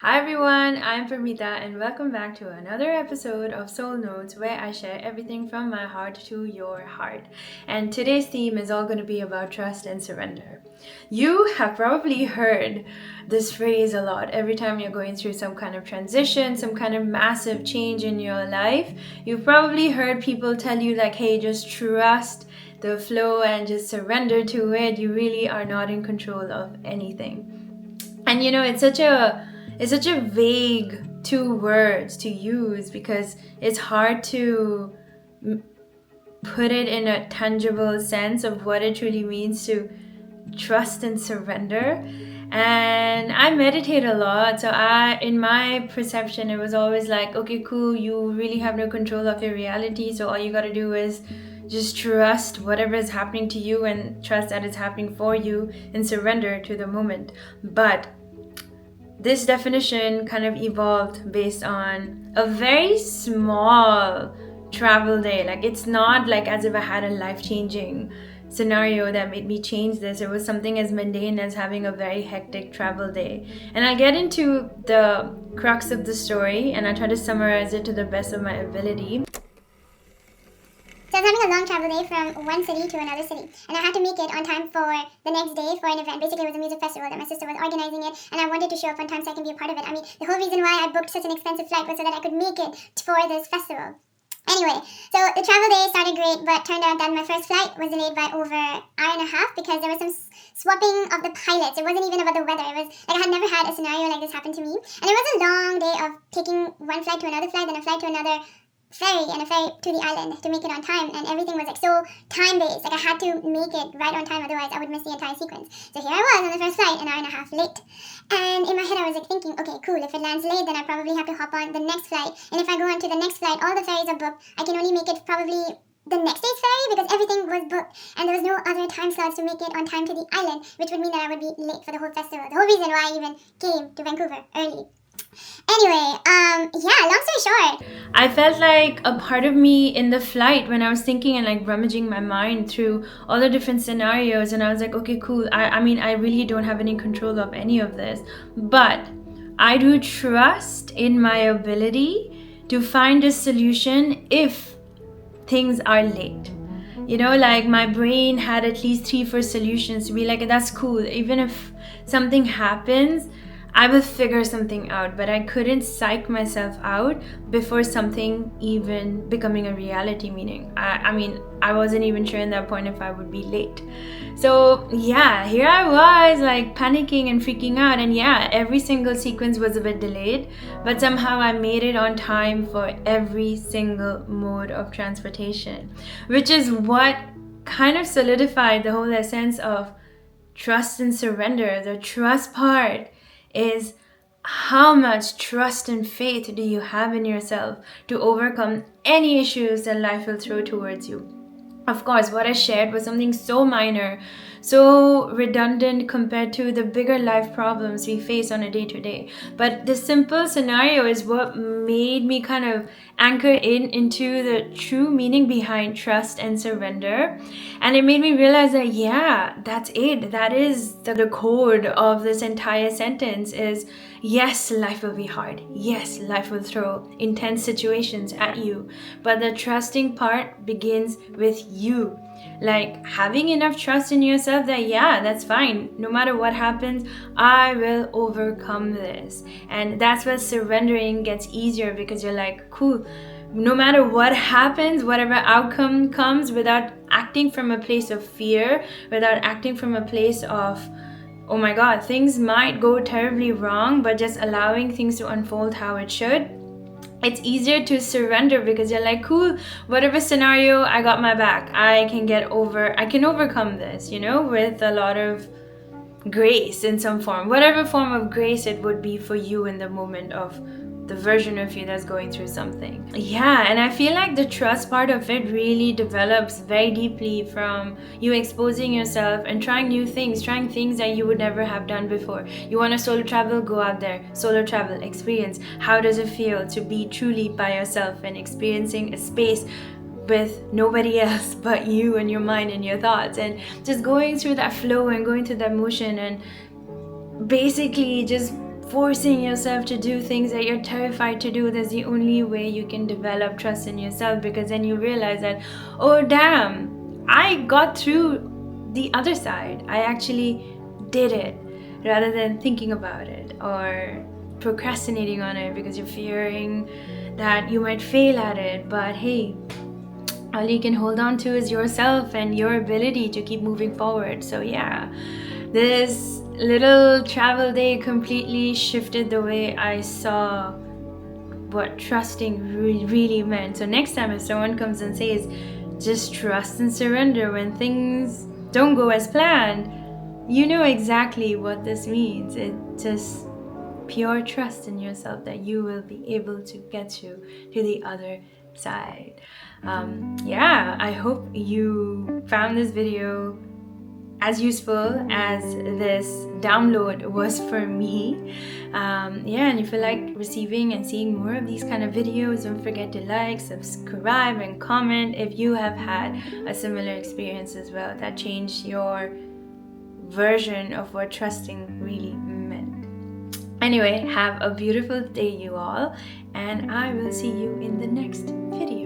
Hi everyone, I'm Permita and welcome back to another episode of Soul Notes where I share everything from my heart to your heart. And today's theme is all going to be about trust and surrender. You have probably heard this phrase a lot every time you're going through some kind of transition, some kind of massive change in your life. You've probably heard people tell you, like, hey, just trust the flow and just surrender to it. You really are not in control of anything. And it's such a vague two words to use because it's hard to put it in a tangible sense of what it truly means to trust and surrender. And I meditate a lot, so in my perception, it was always like, okay, cool, you really have no control of your reality, so all you got to do is just trust whatever is happening to you and trust that it's happening for you and surrender to the moment. But this definition kind of evolved based on a very small travel day. Like, it's not like as if I had a life-changing scenario that made me change this. It was something as mundane as having a very hectic travel day. And I'll get into the crux of the story and I'll try to summarize it to the best of my ability. So I was having a long travel day from one city to another city, and I had to make it on time for the next day for an event. Basically, it was a music festival that my sister was organizing it, and I wanted to show up on time so I can be a part of it. I mean, the whole reason why I booked such an expensive flight was so that I could make it for this festival. Anyway, so the travel day started great, but turned out that my first flight was delayed by over an hour and a half because there was some swapping of the pilots. It wasn't even about the weather. It was like I had never had a scenario like this happen to me. And it was a long day of taking one flight to another flight, then a flight to another ferry and a ferry to the island to make it on time, and everything was like so time based. Like I had to make it right on time, otherwise I would miss the entire sequence. So here I was on the first flight, an hour and a half late. And in my head I was like thinking, okay, cool, if it lands late then I probably have to hop on the next flight. And if I go on to the next flight, all the ferries are booked. I can only make it probably the next day's ferry because everything was booked and there was no other time slots to make it on time to the island, which would mean that I would be late for the whole festival. The whole reason why I even came to Vancouver early. Anyway, long story short, I felt like a part of me in the flight when I was thinking and like rummaging my mind through all the different scenarios, and I was like, okay, cool. I mean, I really don't have any control of any of this, but I do trust in my ability to find a solution if things are late. Like my brain had at least 3-4 solutions to be like, that's cool. Even if something happens, I will figure something out, but I couldn't psych myself out before something even becoming a reality, meaning I wasn't even sure in that point if I would be late. So yeah, here I was like panicking and freaking out, and yeah, every single sequence was a bit delayed, but somehow I made it on time for every single mode of transportation, which is what kind of solidified the whole essence of trust and surrender. The trust part is how much trust and faith do you have in yourself to overcome any issues that life will throw towards you. Of course, what I shared was something so minor, so redundant compared to the bigger life problems we face on a day-to-day. But this simple scenario is what made me kind of anchor into the true meaning behind trust and surrender. And it made me realize that, yeah, that's it. That is the code of this entire sentence is, yes, life will be hard. Yes, life will throw intense situations at you. But the trusting part begins with you. Like having enough trust in yourself that, yeah, that's fine. No matter what happens, I will overcome this. And that's where surrendering gets easier because you're like, cool. No matter what happens, whatever outcome comes, without acting from a place of fear, without acting from a place of, oh my god, things might go terribly wrong, but just allowing things to unfold how it should, it's easier to surrender because you're like, cool, whatever scenario, I got my back. I can overcome this, with a lot of grace in some form, whatever form of grace it would be for you in the moment of the version of you that's going through something. Yeah, and I feel like the trust part of it really develops very deeply from you exposing yourself and trying new things, trying things that you would never have done before. You want to solo travel, go out there, solo travel, experience. How does it feel to be truly by yourself and experiencing a space with nobody else but you and your mind and your thoughts, and just going through that flow and going through that motion and basically just forcing yourself to do things that you're terrified to do. That's the only way you can develop trust in yourself, because then you realize that, oh damn, I got through the other side. I actually did it, rather than thinking about it or procrastinating on it because you're fearing that you might fail at it. But hey, all you can hold on to is yourself and your ability to keep moving forward. So yeah, this little travel day completely shifted the way I saw what trusting really meant. So next time if someone comes and says just trust and surrender when things don't go as planned, you know exactly what this means. It's just pure trust in yourself that you will be able to get to the other side. Yeah, I hope you found this video as useful as this download was for me. Yeah, and if you like receiving and seeing more of these kind of videos, don't forget to like, subscribe, and comment if you have had a similar experience as well that changed your version of what trusting really meant. Anyway, have a beautiful day, you all, and I will see you in the next video.